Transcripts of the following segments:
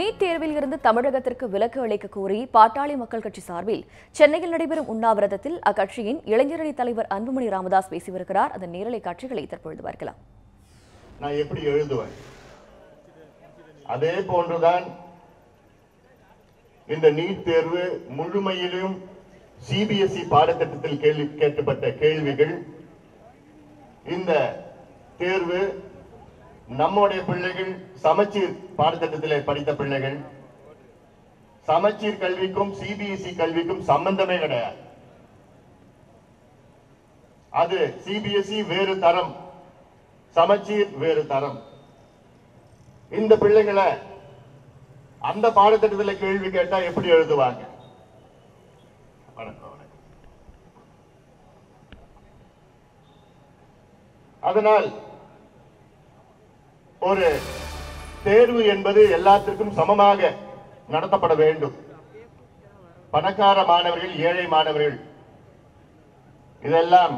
NEET தேர்வில் இருந்து தமிழகத்திற்கு விலக்கு அளிக்க கோரி பாட்டாளி மக்கள் கட்சி சார்பில் சென்னையில் நடைபெறும் உண்ணாவிரதத்தில் அக்கட்சியின் இளைஞரணி தலைவர் அன்புமணி ராமதாஸ் பேசி வருகிறார். அதன் நேரலை காட்சிகளை தற்பொழுது பார்க்கலாம். நான் எப்படி எழுதுவேன் அதே போன்றுதான் இந்த நீட் தேர்வு முழுமையிலும் சிபிஎஸ்இ பாடத்திட்டத்தில் கேட்கப்பட்ட கேள்விகள். இந்த தேர்வு நம்முடைய பிள்ளைகள் சமச்சீர் பாடத்திட்டத்தில் படித்த பிள்ளைகள். சமச்சீர் கல்விக்கும் சிபிஎஸ்இ கல்விக்கும் சம்பந்தமே கிடையாது. அது சிபிஎஸ்இ வேறு தரம், சமச்சீர் வேறு தரம். இந்த பிள்ளைகளை அந்த பாடத்திட்டத்தில் கேள்வி கேட்டா எப்படி எழுதுவாங்க? அதனால் ஒரு தேர்வு என்பது எல்லாத்திற்கும் சமமாக நடத்தப்பட வேண்டும். பணக்கார மாணவர்கள், ஏழை மாணவர்கள், இதெல்லாம்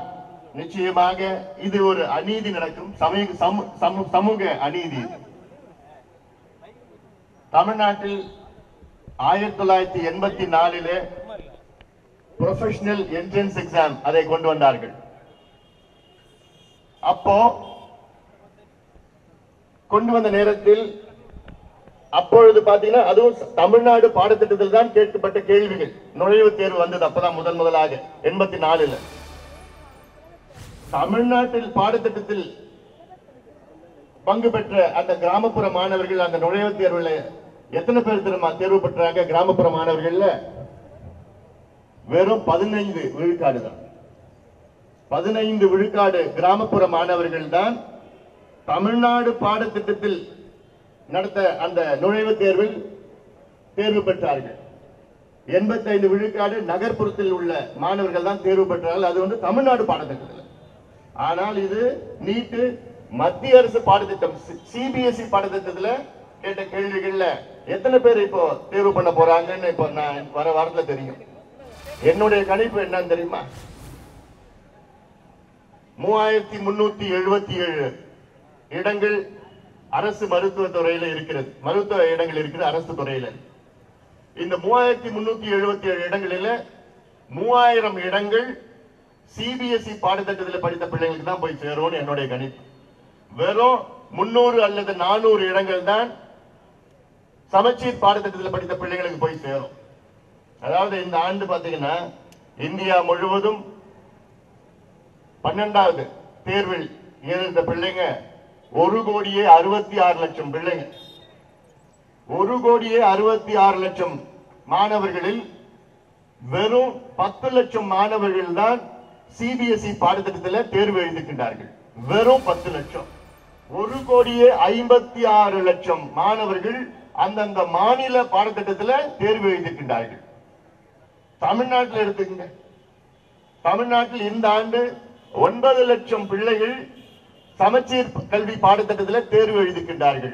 நிச்சயமாக இது ஒரு அநீதி நடக்கும், சமூக அநீதி. தமிழ்நாட்டில் 1984 ப்ரொஃபஷனல் என்ட்ரன்ஸ் எக்ஸாம் அதை கொண்டு வந்தார்கள். அப்போ கொண்டு வந்த நேரத்தில் அப்பொழுது பாத்தீங்கன்னா அதுவும் தமிழ்நாடு பாடத்திட்டத்தில் தான் கேட்கப்பட்ட கேள்விகள். நுழைவுத் தேர்வு வந்தது அப்பதான் முதலாக 84. தமிழ்நாட்டில் பாடத்திட்டத்தில் பங்கு பெற்ற அந்த கிராமப்புற மாணவர்கள் அந்த நுழைவுத் தேர்வில் எத்தனை பேர் தேர்வு பெற்றாங்க? கிராமப்புற மாணவர்கள் வெறும் 15 விழுக்காடு தான். 15 விழுக்காடு கிராமப்புற மாணவர்கள் தான் தமிழ்நாடு பாடத்திட்டத்தில் நடத்த அந்த நுழைவுத் தேர்வில் தேர்வு பெற்றார்கள். 85 விழுக்காடு நகர்ப்புறத்தில் உள்ள மாணவர்கள் தான் தேர்வு பெற்றார்கள். அது வந்து தமிழ்நாடு பாடத்திட்டத்தில். ஆனால் இது நீட் மத்திய அரசு பாடத்திட்டம், சிபிஎஸ்இ பாடத்திட்டத்தில் கேட்ட கேள்விகள்ல எத்தனை பேர் இப்போ தேர்வு பண்ண போறாங்கன்னு இப்போ நான் வர வாரத்தில் தெரியும். என்னுடைய கணிப்பு என்னன்னு தெரியுமா? 3377 இடங்கள் அரசு மருத்துவத்துறையில இருக்கிறது. மருத்துவ இடங்கள் இருக்கிறது அரசு துறையில. இந்த 3377 இடங்களில் 3000 இடங்கள் சிபிஎஸ்இ பாடத்திட்டத்தில் படித்த பிள்ளைங்களுக்கு தான் போய் சேரும் என்னுடைய கணிப்பு. வெறும் 300 அல்லது 400 இடங்கள் தான் சமச்சீர் பாடத்திட்டத்தில் படித்த பிள்ளைங்களுக்கு போய் சேரும். அதாவது இந்த ஆண்டு பாத்தீங்கன்னா இந்தியா முழுவதும் 12வது தேர்வில் எழுந்த பிள்ளைங்க 1,66,00,000 பிள்ளைங்க. 1,66,00,000 மாணவர்களில் வெறும் 10 லட்சம் மாணவர்கள் தான் சிபிஎஸ்இ பாடத்திட்டத்தில் தேர்வு எழுதுகின்றார்கள். வெறும் 10 லட்சம். 1,56,00,000 மாணவர்கள் அந்தந்த மாநில பாடத்திட்டத்தில் தேர்வு எழுதுகின்றார்கள். தமிழ்நாட்டில் எடுத்துக்கங்க. தமிழ்நாட்டில் இந்த ஆண்டு 9 லட்சம் பிள்ளைகள் சமச்சீர் கல்வி பாடத்திட்டத்தில் தேர்வு எழுதுகின்றார்கள்.